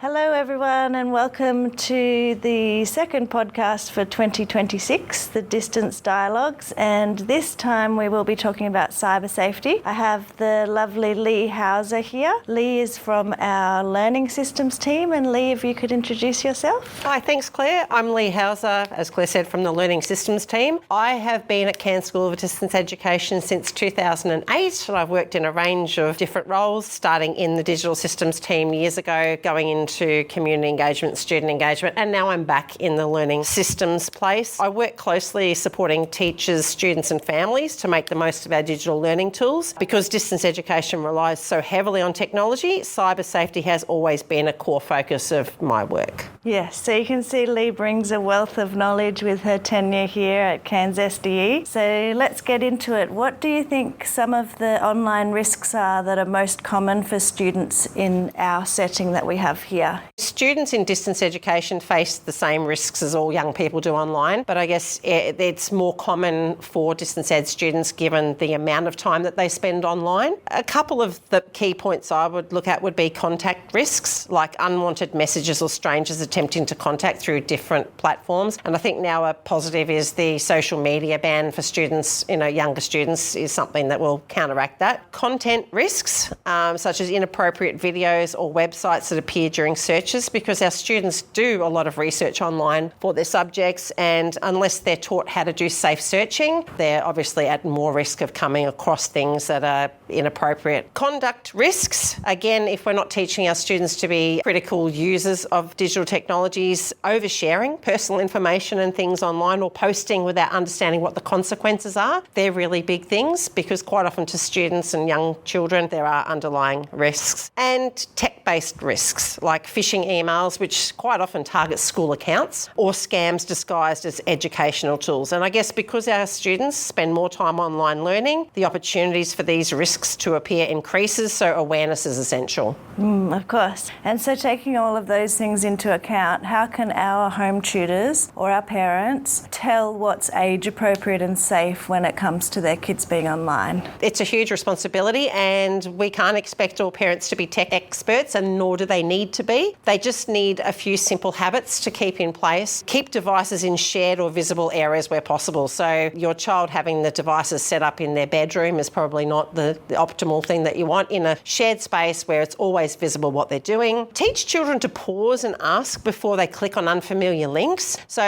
Hello everyone and welcome to the second podcast for 2026, the Distance Dialogues, and this time we will be talking about cyber safety. I have the lovely Lee Hauser here. Lee is from our Learning Systems team, and Lee, if you could introduce yourself. Hi, thanks Claire. I'm Lee Hauser, as Claire said, from the Learning Systems team. I have been at Cairns School of Distance Education since 2008, and I've worked in a range of different roles, starting in the digital systems team years ago, going into community engagement, student engagement, and now I'm back in the learning systems place. I work closely supporting teachers, students and families to make the most of our digital learning tools. Because distance education relies so heavily on technology, cyber safety has always been a core focus of my work. Yes, so you can see Lee brings a wealth of knowledge with her tenure here at Cairns SDE. So let's get into it. What do you think some of the online risks are that are most common for students in our setting that we have here? Students in distance education face the same risks as all young people do online, but I guess it's more common for distance ed students given the amount of time that they spend online. A couple of the key points I would look at would be contact risks, like unwanted messages or strangers attempting to contact through different platforms. And I think now a positive is the social media ban for students, younger students, is something that will counteract that. Content risks, such as inappropriate videos or websites that appear during searches, because our students do a lot of research online for their subjects, and unless they're taught how to do safe searching, they're obviously at more risk of coming across things that are inappropriate. Conduct risks, again, if we're not teaching our students to be critical users of digital technologies, oversharing personal information and things online or posting without understanding what the consequences are, they're really big things, because quite often to students and young children there are underlying risks. And tech-based risks like phishing emails, which quite often target school accounts, or scams disguised as educational tools. And I guess because our students spend more time online learning, the opportunities for these risks to appear increases, so awareness is essential. Of course. And so taking all of those things into account, how can our home tutors or our parents tell what's age appropriate and safe when it comes to their kids being online? It's a huge responsibility, and we can't expect all parents to be tech experts, and nor do they need to be. They just need a few simple habits to keep in place. Keep devices in shared or visible areas where possible. So your child having the devices set up in their bedroom is probably not the optimal thing that you want. In a shared space where it's always visible what they're doing. Teach children to pause and ask before they click on unfamiliar links. So,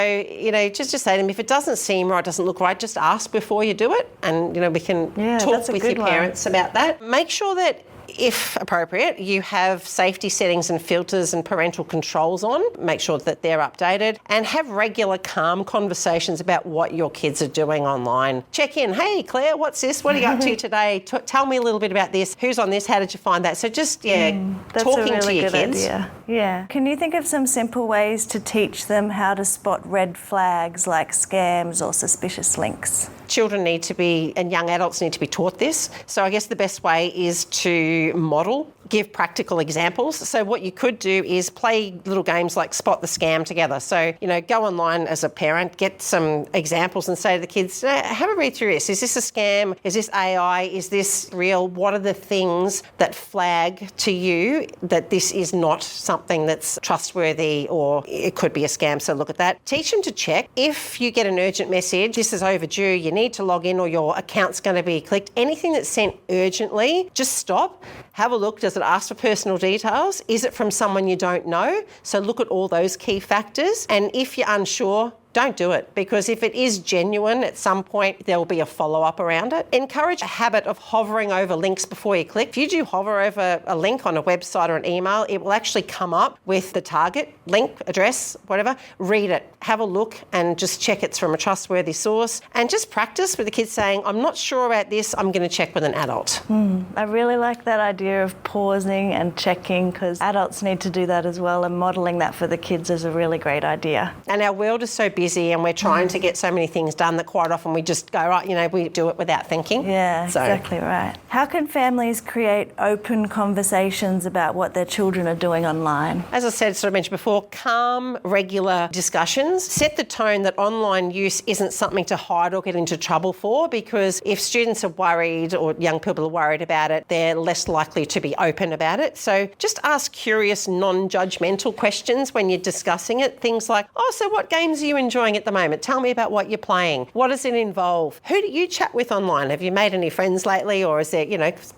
just say to them, if it doesn't seem right, doesn't look right, just ask before you do it. And, we can talk with your parents about that. Make sure that, if appropriate, you have safety settings and filters and parental controls on. Make sure that they're updated, and have regular calm conversations about what your kids are doing online. Check in. Hey, Claire, what's this? What are you up to today? Tell me a little bit about this. Who's on this? How did you find that? So just, talking to your kids. Idea. Yeah. Can you think of some simple ways to teach them how to spot red flags like scams or suspicious links? Children need to be, and young adults need to be taught this. So I guess the best way is to model, give practical examples. So what you could do is play little games like Spot the Scam together. So, go online as a parent, get some examples and say to the kids, have a read through this. Is this a scam? Is this AI? Is this real? What are the things that flag to you that this is not something that's trustworthy, or it could be a scam, so look at that. Teach them to check. If you get an urgent message, this is overdue, you need to log in or your account's going to be clicked, anything that's sent urgently, just stop, have a look. Does it ask for personal details? Is it from someone you don't know? So look at all those key factors. And if you're unsure, don't do it, because if it is genuine, at some point there will be a follow-up around it. Encourage a habit of hovering over links before you click. If you do hover over a link on a website or an email, it will actually come up with the target link, address, whatever. Read it, have a look, and just check it's from a trustworthy source. And just practice with the kids saying, I'm not sure about this, I'm going to check with an adult. I really like that idea of pausing and checking, because adults need to do that as well, and modelling that for the kids is a really great idea. And our world is so busy and we're trying to get so many things done that quite often we just go, right, we do it without thinking. Yeah, exactly right. How can families create open conversations about what their children are doing online? As I said, sort of mentioned before, calm, regular discussions. Set the tone that online use isn't something to hide or get into trouble for, because if students are worried or young people are worried about it, they're less likely to be open about it. So just ask curious, non-judgmental questions when you're discussing it. Things like, so what games are you enjoying at the moment? Tell me about what you're playing. What does it involve? Who do you chat with online? Have you made any friends lately, or is there,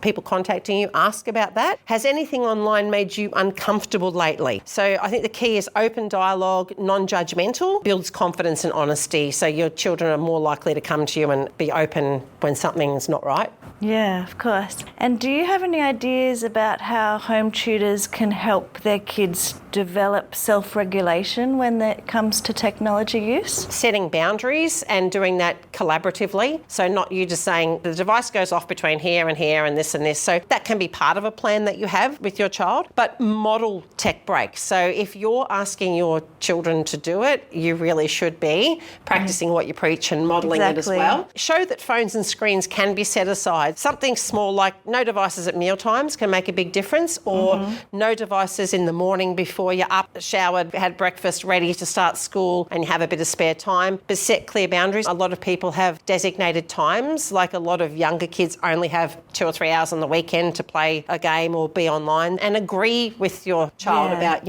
people contacting you? Ask about that. Has anything online made you uncomfortable lately? So I think the key is open dialogue, non-judgmental, builds confidence and honesty, so your children are more likely to come to you and be open when something's not right. Yeah, of course. And do you have any ideas about how home tutors can help their kids develop self-regulation when it comes to technology use? Setting boundaries and doing that collaboratively. So not you just saying the device goes off between here and here and this and this. So that can be part of a plan that you have with your child, but model tech breaks. So if you're asking your children to do it, you really should be practicing what you preach and modelling it as well. Show that phones and screens can be set aside. Something small like no devices at meal times can make a big difference, or no devices in the morning before you're up, showered, had breakfast, ready to start school and you have a bit of spare time. But set clear boundaries. A lot of people have designated times, like a lot of younger kids only have 2 or 3 hours on the weekend to play a game or be online, and agree with your child about,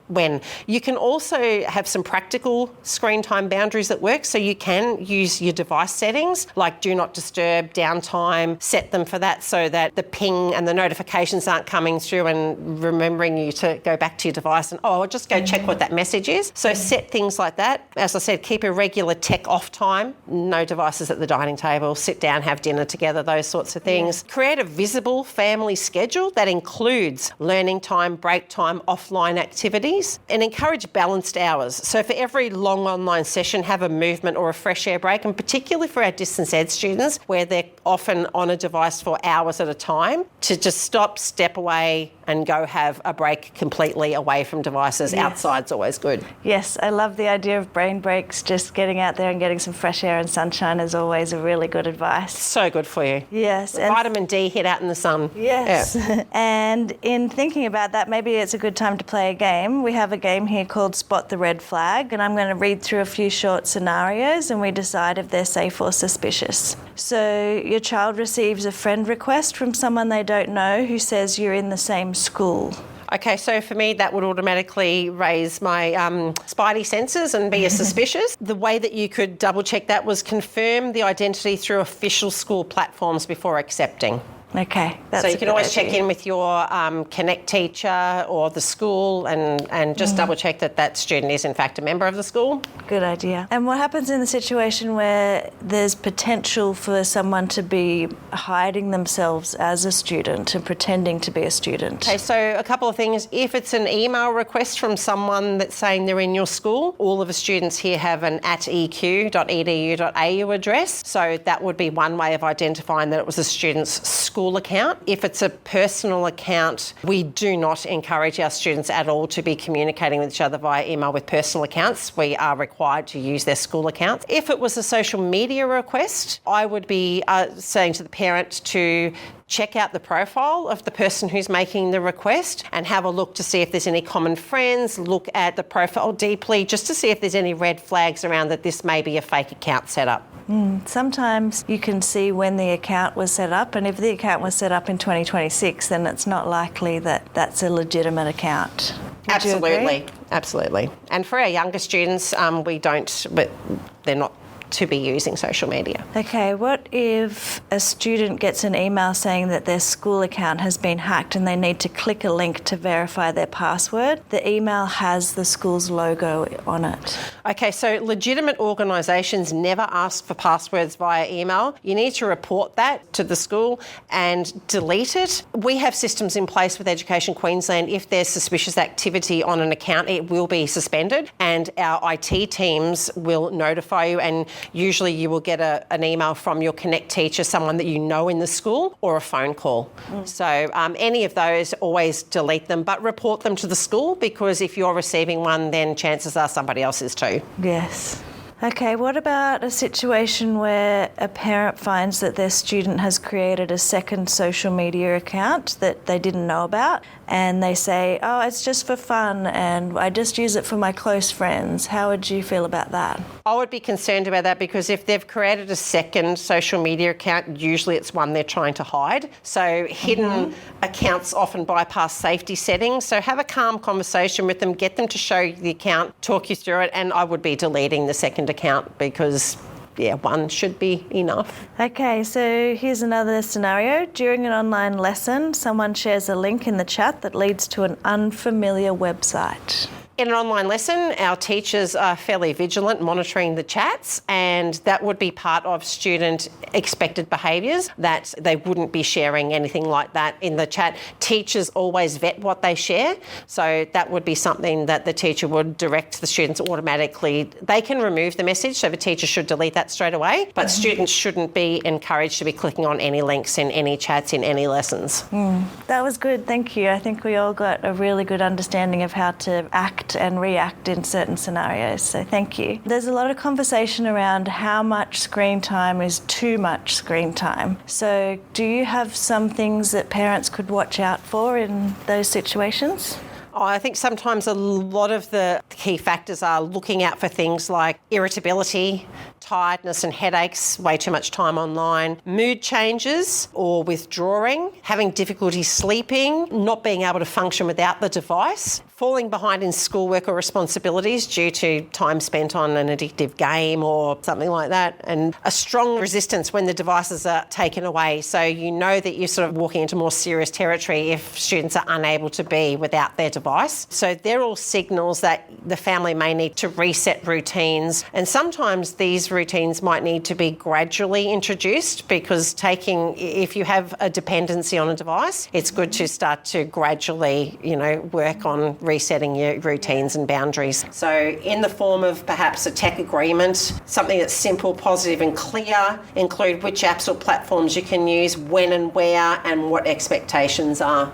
when. You can also have some practical screen time boundaries that work. So you can use your device settings like do not disturb, downtime, set them for that so that the ping and the notifications aren't coming through and remembering you to go back to your device and, I'll just go check what that message is. So set things like that. As I said, keep a regular tech off time, no devices at the dining table, sit down, have dinner together, those sorts of things. Create a visible family schedule that includes learning time, break time, offline activities, and encourage balanced hours. So for every long online session, have a movement or a fresh air break, and particularly for our distance ed students where they're often on a device for hours at a time, to just stop, step away and go have a break completely away from devices. Outside's always good. Yes, I love the idea of brain breaks. Just getting out there and getting some fresh air and sunshine is always a really good advice. So good for you. Yes. And vitamin D, hit out in the sun. Yes. Yeah. And in thinking about that, maybe it's a good time to play a game. We have a game here called Spot the Red Flag, and I'm going to read through a few short scenarios and we decide if they're safe or suspicious. So your child receives a friend request from someone they don't know who says you're in the same school. Okay, so for me, that would automatically raise my spidey senses and be suspicious. The way that you could double check that was confirm the identity through official school platforms before accepting. Okay, that's so you can always check in with your Connect teacher or the school and just double check that that student is in fact a member of the school. Good idea. And what happens in the situation where there's potential for someone to be hiding themselves as a student and pretending to be a student? Okay, so a couple of things. If it's an email request from someone that's saying they're in your school, all of the students here have an @eq.edu.au address. So that would be one way of identifying that it was a student's school account. If it's a personal account, we do not encourage our students at all to be communicating with each other via email with personal accounts. We are required to use their school accounts. If it was a social media request, I would be saying to the parent to check out the profile of the person who's making the request and have a look to see if there's any common friends, look at the profile deeply just to see if there's any red flags around that this may be a fake account set up. Sometimes you can see when the account was set up, and if the account was set up in 2026, then it's not likely that that's a legitimate account. Would you agree? Absolutely. And for our younger students, but they're not to be using social media. Okay, what if a student gets an email saying that their school account has been hacked and they need to click a link to verify their password? The email has the school's logo on it. Okay, so legitimate organisations never ask for passwords via email. You need to report that to the school and delete it. We have systems in place with Education Queensland. If there's suspicious activity on an account, it will be suspended and our IT teams will notify you, and usually you will get an email from your Connect teacher, someone that you know in the school, or a phone call. So any of those, always delete them, but report them to the school, because if you're receiving one, then chances are somebody else is too. Yes. Okay, what about a situation where a parent finds that their student has created a second social media account that they didn't know about, and they say, oh, it's just for fun and I just use it for my close friends? How would you feel about that? I would be concerned about that because if they've created a second social media account, usually it's one they're trying to hide. So hidden accounts often bypass safety settings. So have a calm conversation with them, get them to show you the account, talk you through it, and I would be deleting the second account because one should be enough. Okay, so here's another scenario. During an online lesson, someone shares a link in the chat that leads to an unfamiliar website. In an online lesson, our teachers are fairly vigilant monitoring the chats, and that would be part of student expected behaviours, that they wouldn't be sharing anything like that in the chat. Teachers always vet what they share, so that would be something that the teacher would direct the students automatically. They can remove the message, so the teacher should delete that straight away, but students shouldn't be encouraged to be clicking on any links in any chats in any lessons. That was good, thank you. I think we all got a really good understanding of how to act and react in certain scenarios, so thank you. There's a lot of conversation around how much screen time is too much screen time. So do you have some things that parents could watch out for in those situations? I think sometimes a lot of the key factors are looking out for things like irritability, tiredness and headaches, way too much time online, mood changes or withdrawing, having difficulty sleeping, not being able to function without the device, falling behind in schoolwork or responsibilities due to time spent on an addictive game or something like that, and a strong resistance when the devices are taken away. So you know that you're sort of walking into more serious territory if students are unable to be without their device. So they're all signals that the family may need to reset routines, and sometimes these routines might need to be gradually introduced, because if you have a dependency on a device, it's good to start to gradually, work on resetting your routines and boundaries. So in the form of perhaps a tech agreement, something that's simple, positive and clear, include which apps or platforms you can use, when and where, and what expectations are.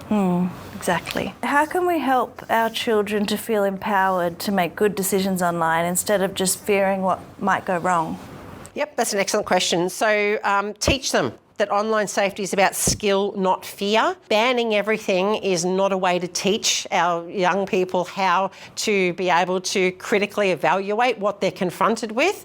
Exactly. How can we help our children to feel empowered to make good decisions online instead of just fearing what might go wrong? Yep, that's an excellent question. So teach them that online safety is about skill, not fear. Banning everything is not a way to teach our young people how to be able to critically evaluate what they're confronted with.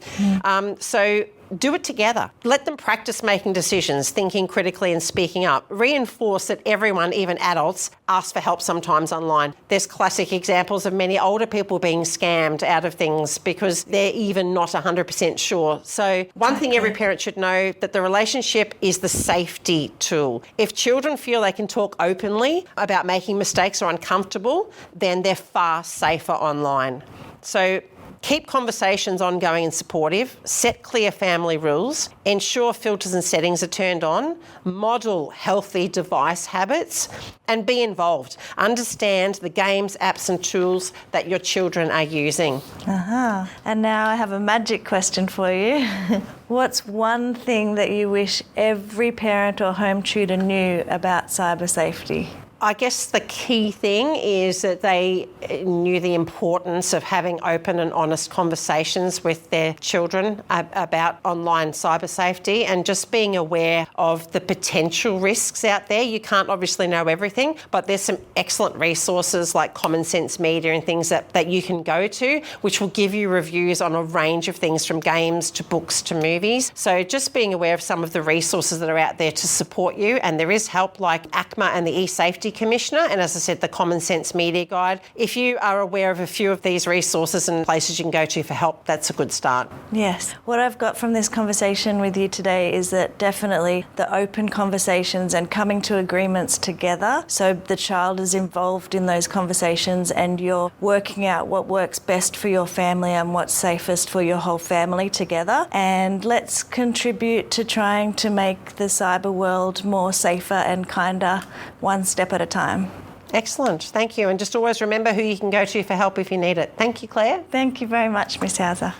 So do it together. Let them practice making decisions, thinking critically and speaking up. Reinforce that everyone, even adults, ask for help sometimes online. There's classic examples of many older people being scammed out of things because they're even not 100% sure. So one thing every parent should know, that the relationship is the safety tool. If children feel they can talk openly about making mistakes or uncomfortable, then they're far safer online. So keep conversations ongoing and supportive, set clear family rules, ensure filters and settings are turned on, model healthy device habits, and be involved. Understand the games, apps and tools that your children are using. And now I have a magic question for you. What's one thing that you wish every parent or home tutor knew about cyber safety? I guess the key thing is that they knew the importance of having open and honest conversations with their children about online cyber safety, and just being aware of the potential risks out there. You can't obviously know everything, but there's some excellent resources like Common Sense Media and things that you can go to, which will give you reviews on a range of things from games to books to movies. So just being aware of some of the resources that are out there to support you, and there is help like ACMA and the eSafety Commissioner, and as I said, the Common Sense Media Guide. If you are aware of a few of these resources and places you can go to for help, that's a good start. Yes. What I've got from this conversation with you today is that definitely the open conversations and coming to agreements together, so the child is involved in those conversations and you're working out what works best for your family and what's safest for your whole family together. And let's contribute to trying to make the cyber world more safer and kinder, one step at a time. Excellent, thank you. And just always remember who you can go to for help if you need it. Thank you, Claire. Thank you very much, Miss Hauser.